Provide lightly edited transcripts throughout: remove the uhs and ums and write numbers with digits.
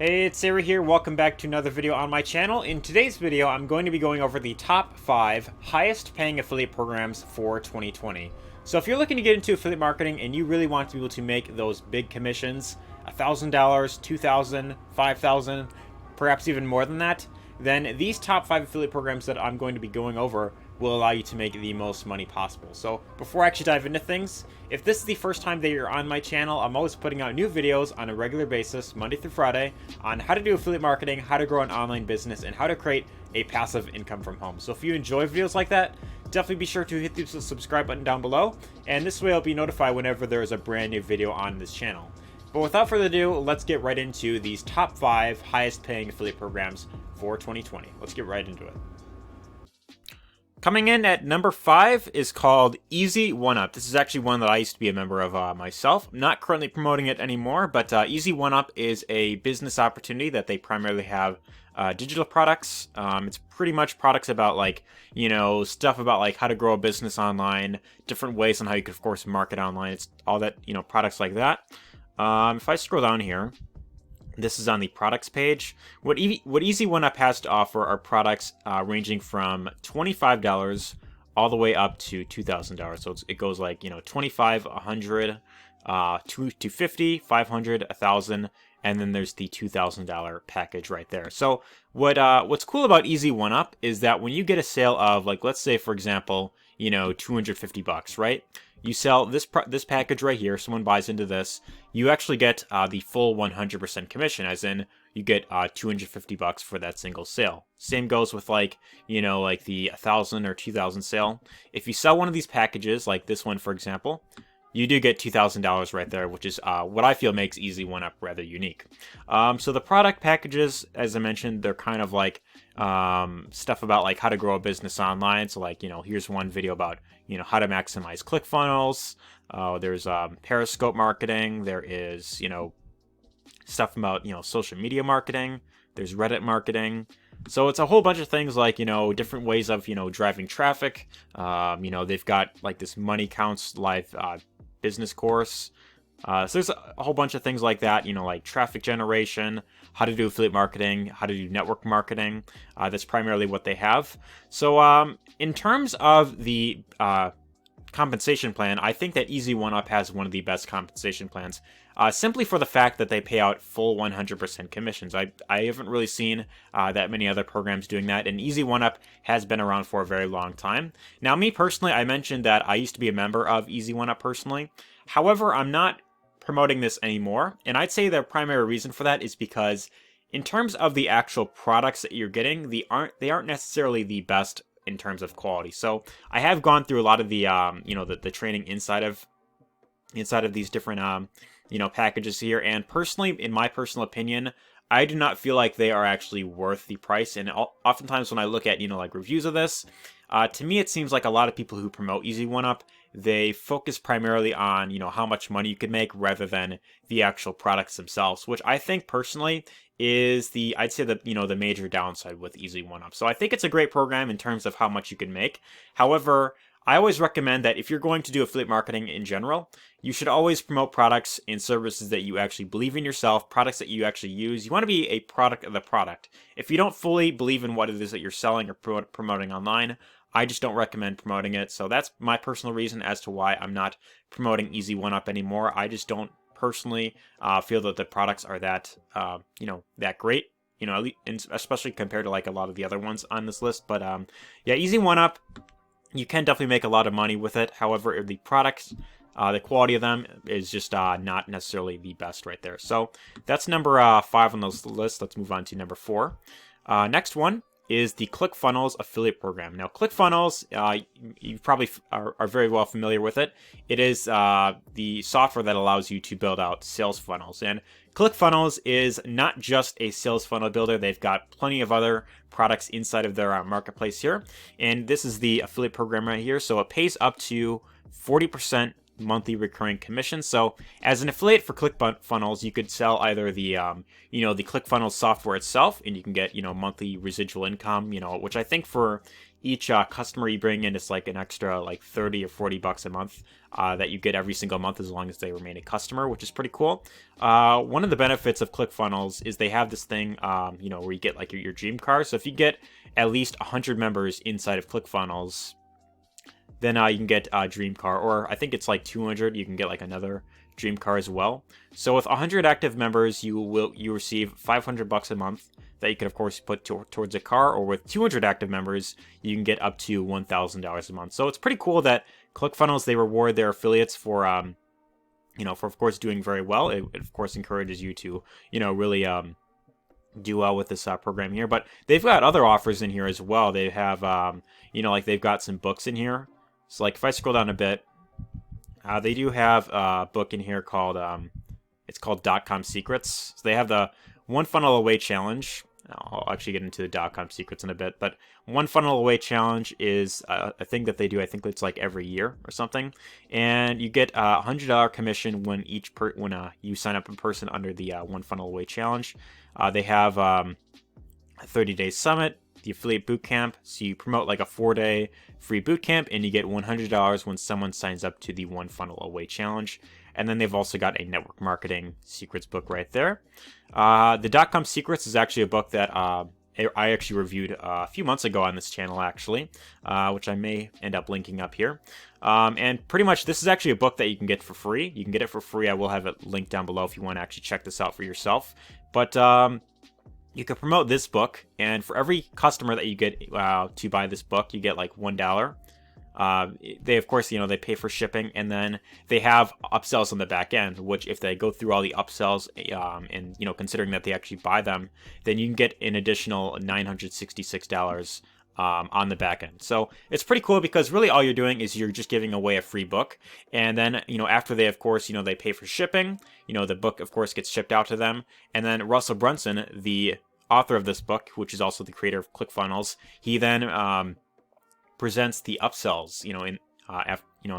Hey, it's Arie here. Welcome back to another video on my channel. In today's video, I'm going to be going over the top 5 highest paying affiliate programs for 2020. So if you're looking to get into affiliate marketing and you really want to be able to make those big commissions, $1,000, $2,000, $5,000, perhaps even more than that, then these top 5 affiliate programs that I'm going to be going over will allow you to make the most money possible. So before I actually dive into things, if this is the first time that you're on my channel, I'm always putting out new videos on a regular basis, Monday through Friday, on how to do affiliate marketing, how to grow an online business, and how to create a passive income from home. So if you enjoy videos like that, definitely be sure to hit the subscribe button down below, and this way I'll be notified whenever there is a brand new video on this channel. But without further ado, let's get right into these top 5 highest paying affiliate programs for 2020. Let's get right into it. Coming in at number 5 is called Easy 1UP. This is actually one that I used to be a member of myself. I'm not currently promoting it anymore, but Easy 1UP is a business opportunity that they primarily have digital products. It's pretty much products about stuff about how to grow a business online, different ways on how you could, of course, market online. It's all that, products like that. If I scroll down here, this is on the products page. What Easy 1UP has to offer are products ranging from $25 all the way up to $2,000. So it goes $25, $100, $250, $500, $1,000, and then there's the $2,000 package right there. So what's cool about Easy 1UP is that when you get a sale of let's say for example $250, right? You sell this package right here, someone buys into this, you actually get the full 100% commission, as in you get $250 for that single sale. Same goes with the 1,000 or 2,000 sale. If you sell one of these packages, like this one for example, you do get $2,000 right there, which is what I feel makes Easy 1UP rather unique. So the product packages, as I mentioned, they're kind of stuff about how to grow a business online. So here's one video about how to maximize ClickFunnels. There's Periscope marketing. There is stuff about social media marketing. There's Reddit marketing. So it's a whole bunch of things different ways of driving traffic. They've got this money counts live business course. So there's a whole bunch of things like that, like traffic generation, how to do affiliate marketing, how to do network marketing. That's primarily what they have. So in terms of the compensation plan, I think that Easy 1UP has one of the best compensation plans, simply for the fact that they pay out full 100% commissions. I haven't really seen that many other programs doing that, and Easy 1UP has been around for a very long time. Now, me personally, I mentioned that I used to be a member of Easy 1UP personally. However, I'm not promoting this anymore, and I'd say the primary reason for that is because in terms of the actual products that you're getting, they aren't necessarily the best in terms of quality. So I have gone through a lot of the the training inside of these different packages here, and personally, in my personal opinion, I do not feel like they are actually worth the price. And oftentimes when I look at reviews of this, to me it seems like a lot of people who promote Easy 1UP, they focus primarily on how much money you can make rather than the actual products themselves, which I think personally is I'd say the major downside with Easy 1UP. So I think it's a great program in terms of how much you can make. However, I always recommend that if you're going to do affiliate marketing in general, you should always promote products and services that you actually believe in yourself, products that you actually use. You want to be a product of the product. If you don't fully believe in what it is that you're selling or promoting online, I just don't recommend promoting it. So that's my personal reason as to why I'm not promoting Easy 1UP anymore. I just don't personally feel that the products are that that great, especially compared to a lot of the other ones on this list. But yeah, Easy 1UP, you can definitely make a lot of money with it. However, the products, the quality of them is just not necessarily the best right there. So that's number 5 on this list. Let's move on to number 4. Next one is the ClickFunnels affiliate program. Now, ClickFunnels, you probably are very well familiar with it. It is the software that allows you to build out sales funnels. And ClickFunnels is not just a sales funnel builder. They've got plenty of other products inside of their marketplace here. And this is the affiliate program right here. So it pays up to 40% monthly recurring commission. So as an affiliate for ClickFunnels, you could sell either the the ClickFunnels software itself, and you can get monthly residual income, which I think for each customer you bring in is like an extra like 30 or 40 bucks a month that you get every single month as long as they remain a customer, which is pretty cool. One of the benefits of ClickFunnels is they have this thing, where you get like your dream car. So if you get at least 100 members inside of ClickFunnels, then you can get a dream car, or I think it's like 200. You can get like another dream car as well. So with 100 active members, you receive 500 bucks a month that you can of course put towards a car, or with 200 active members, you can get up to $1,000 a month. So it's pretty cool that ClickFunnels, they reward their affiliates for for of course doing very well. It of course encourages you to really do well with this program here. But they've got other offers in here as well. They have like they've got some books in here. So like if I scroll down a bit, they do have a book in here called it's called .com Secrets. So they have the One Funnel Away Challenge. I'll actually get into the .com Secrets in a bit, but One Funnel Away Challenge is a thing that they do. I think it's like every year or something, and you get a $100 commission when you sign up in person under the One Funnel Away Challenge. They have a 30-day summit, the affiliate bootcamp. So you promote like a 4-day free bootcamp, and you get $100 when someone signs up to the One Funnel Away Challenge. And then they've also got a network marketing secrets book right there. The .com Secrets is actually a book that I actually reviewed a few months ago on this channel, actually, which I may end up linking up here. And pretty much this is actually a book that you can get for free. You can get it for free. I will have it linked down below if you want to actually check this out for yourself. But you can promote this book, and for every customer that you get to buy this book, you get like $1. They of course they pay for shipping, and then they have upsells on the back end, which if they go through all the upsells and considering that they actually buy them, then you can get an additional $966 on the back end. So it's pretty cool because really all you're doing is you're just giving away a free book, and then after they of course they pay for shipping, the book of course gets shipped out to them, and then Russell Brunson, the author of this book, which is also the creator of ClickFunnels, he then presents the upsells, in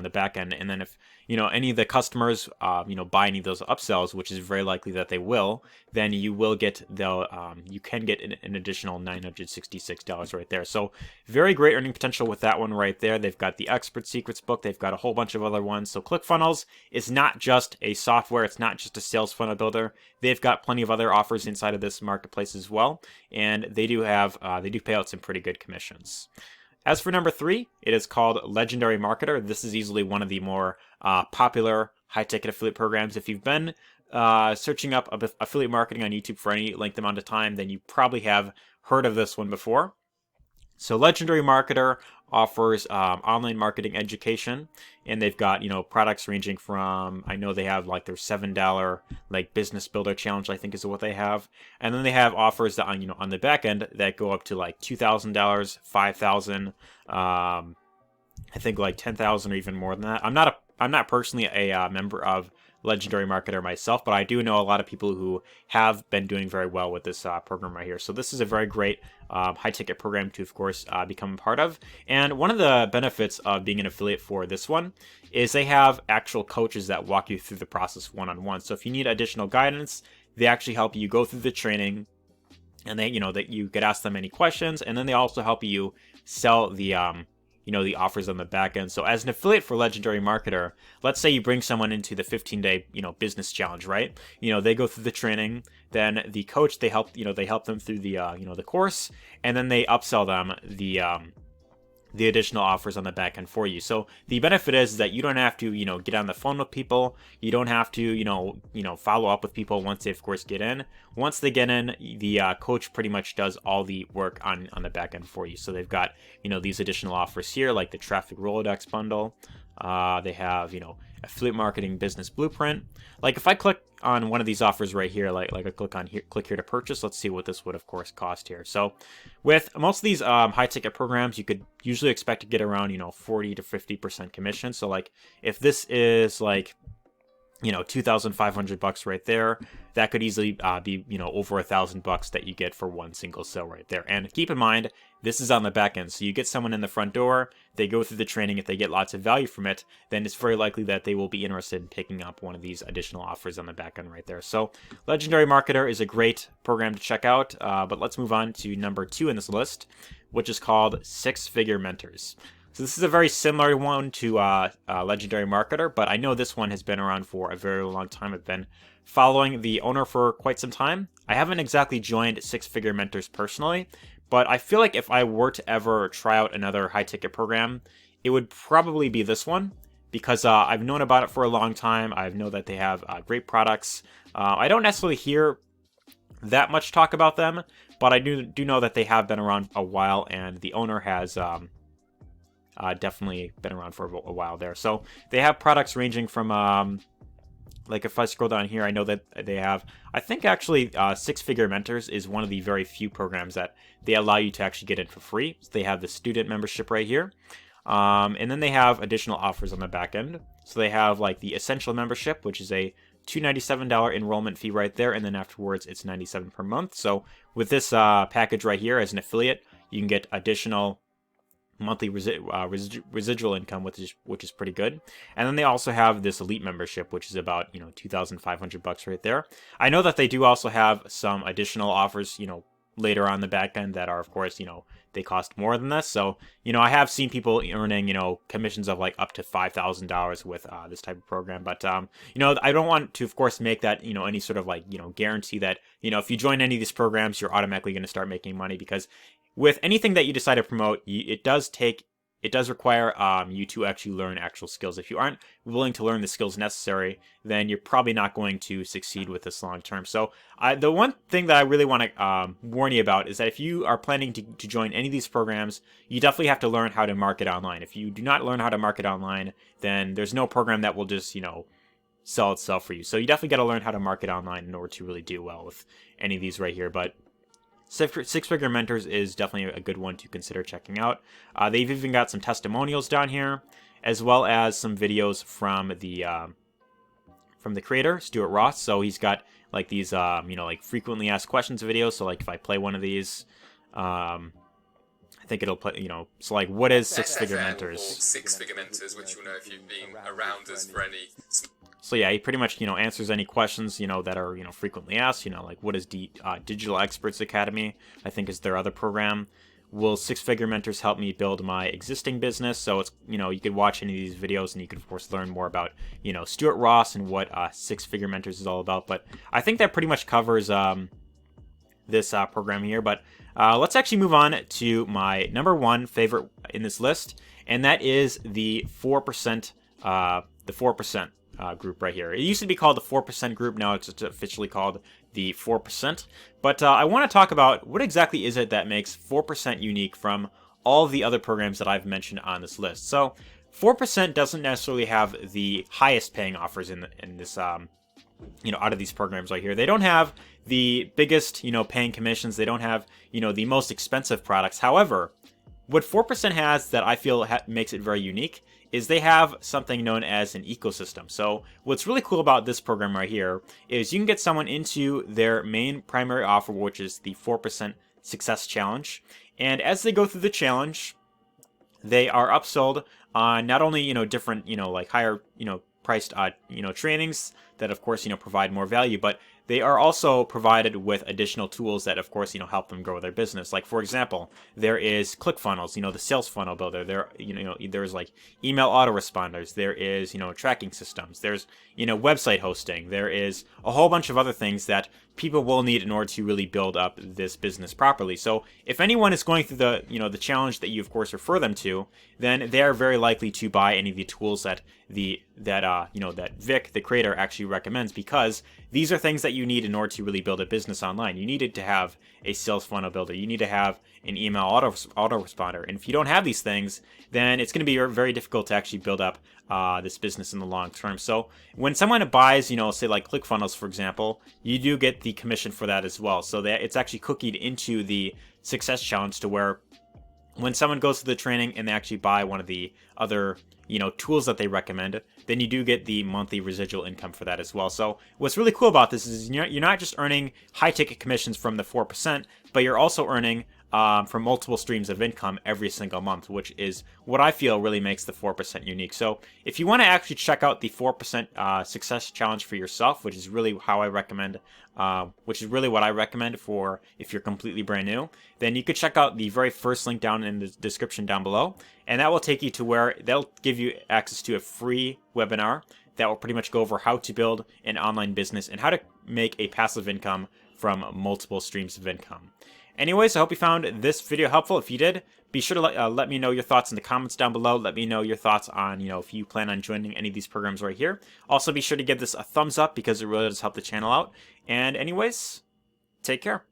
the back end. And then if, any of the customers, buy any of those upsells, which is very likely that they will, then you will get you can get an additional $966 right there. So very great earning potential with that one right there. They've got the Expert Secrets book. They've got a whole bunch of other ones. So ClickFunnels is not just a software. It's not just a sales funnel builder. They've got plenty of other offers inside of this marketplace as well. And they do pay out some pretty good commissions. As for number 3, it is called Legendary Marketer. This is easily one of the more popular high-ticket affiliate programs. If you've been searching up affiliate marketing on YouTube for any length amount of time, then you probably have heard of this one before. So Legendary Marketer offers online marketing education, and they've got products ranging from, I know they have like their $7 like business builder challenge, I think is what they have, and then they have offers that on the back end that go up to like $2,000, $5,000, I think like $10,000 or even more than that. I'm not personally a member of Legendary Marketer myself, but I do know a lot of people who have been doing very well with this program right here. So this is a very great high-ticket program to, of course, become a part of. And one of the benefits of being an affiliate for this one is they have actual coaches that walk you through the process one-on-one. So if you need additional guidance, they actually help you go through the training, and they, that you could ask them any questions, and then they also help you sell the the offers on the back end. So as an affiliate for Legendary Marketer, let's say you bring someone into the 15-day, business challenge, right? They go through the training, then the coach, they help them through the, the course, and then they upsell them the additional offers on the back end for you. So the benefit is that you don't have to, get on the phone with people. You don't have to, follow up with people once they, of course, get in. Once they get in, the coach pretty much does all the work on the back end for you. So they've got, these additional offers here, like the Traffic Rolodex bundle. They have, affiliate marketing business blueprint. Like if I click on one of these offers right here, like I click here to purchase, let's see what this would of course cost here. So with most of these high ticket programs, you could usually expect to get around 40 to 50% commission. So like if this is like $2,500 right there, that could easily be over $1,000 that you get for one single sale right there. And keep in mind, this is on the back end, so you get someone in the front door, they go through the training. If they get lots of value from it, then it's very likely that they will be interested in picking up one of these additional offers on the back end right there. So Legendary Marketer is a great program to check out, but let's move on to number 2 in this list, which is called Six Figure Mentors. So this is a very similar one to Legendary Marketer, but I know this one has been around for a very long time. I've been following the owner for quite some time. I haven't exactly joined Six Figure Mentors personally, but I feel like if I were to ever try out another high-ticket program, it would probably be this one, because I've known about it for a long time. I know that they have great products. I don't necessarily hear that much talk about them, but I do know that they have been around a while, and the owner has definitely been around for a while there. So they have products ranging from, like if I scroll down here, I know that they have, I think actually Six Figure Mentors is one of the very few programs that they allow you to actually get in for free. So they have the student membership right here. And then they have additional offers on the back end. So they have like the Essential membership, which is a $297 enrollment fee right there, and then afterwards it's $97 per month. So with this package right here as an affiliate, you can get additional monthly residual income, which is pretty good. And then they also have this Elite membership, which is about $2,500 right there. I know that they do also have some additional offers, later on the back end that are, of course, they cost more than this. So, I have seen people earning, commissions of like up to $5,000 with this type of program. But, I don't want to, of course, make that, any sort of like, guarantee that, if you join any of these programs, you're automatically going to start making money, because with anything that you decide to promote, it does require you to actually learn actual skills. If you aren't willing to learn the skills necessary, then you're probably not going to succeed with this long term. So the one thing that I really want to warn you about is that if you are planning to join any of these programs, you definitely have to learn how to market online. If you do not learn how to market online, then there's no program that will just, sell itself for you. So you definitely got to learn how to market online in order to really do well with any of these right here. But Six Figure Mentors is definitely a good one to consider checking out. They've even got some testimonials down here, as well as some videos from the creator, Stuart Ross. So he's got like these, like frequently asked questions videos. So like if I play one of these, I think it'll play, so like what is Six Figure Mentors? Six Figure Mentors, which you'll know if you've been around us for any. So yeah, he pretty much, answers any questions, that are, frequently asked, like what is Digital Experts Academy, I think is their other program. Will Six Figure Mentors help me build my existing business? So it's, you could watch any of these videos and you could, of course, learn more about, Stuart Ross and what Six Figure Mentors is all about. But I think that pretty much covers this program here. But let's actually move on to my number one favorite in this list, and that is the 4%, group right here. It used to be called the 4% group. Now it's officially called the 4%. But I want to talk about what exactly is it that makes 4% unique from all the other programs that I've mentioned on this list. So 4% doesn't necessarily have the highest paying offers in this, out of these programs right here. They don't have the biggest, paying commissions. They don't have, the most expensive products. However, what 4% has that I feel makes it very unique is they have something known as an ecosystem. So what's really cool about this program right here is you can get someone into their main primary offer, which is the 4% Success Challenge. And as they go through the challenge, they are upsold on not only, different, like higher, priced, trainings that, of course, provide more value, but they are also provided with additional tools that, of course, help them grow their business. Like, for example, there is ClickFunnels, the sales funnel builder. There, there's like email autoresponders. There is, tracking systems. There's, website hosting. There is a whole bunch of other things that people will need in order to really build up this business properly. So if anyone is going through the, the challenge that you, of course, refer them to, then they are very likely to buy any of the tools that that Vic, the creator, actually recommends, because these are things that you need in order to really build a business online. You needed to have a sales funnel builder. You need to have an email autoresponder. And if you don't have these things, then it's going to be very difficult to actually build up this business in the long term. So when someone buys, say like ClickFunnels, for example, you do get the commission for that as well. So that it's actually cookied into the Success Challenge to where when someone goes to the training and they actually buy one of the other, tools that they recommend, then you do get the monthly residual income for that as well. So what's really cool about this is you're not just earning high ticket commissions from the 4%, but you're also earning from multiple streams of income every single month, which is what I feel really makes the 4% unique. So if you want to actually check out the 4% success challenge for yourself, which is really how I recommend, which is really what I recommend for if you're completely brand new, then you could check out the very first link down in the description down below, and that will take you to where they'll give you access to a free webinar that will pretty much go over how to build an online business and how to make a passive income from multiple streams of income. Anyways, I hope you found this video helpful. If you did, be sure to let me know your thoughts in the comments down below. Let me know your thoughts on, if you plan on joining any of these programs right here. Also, be sure to give this a thumbs up because it really does help the channel out. And anyways, take care.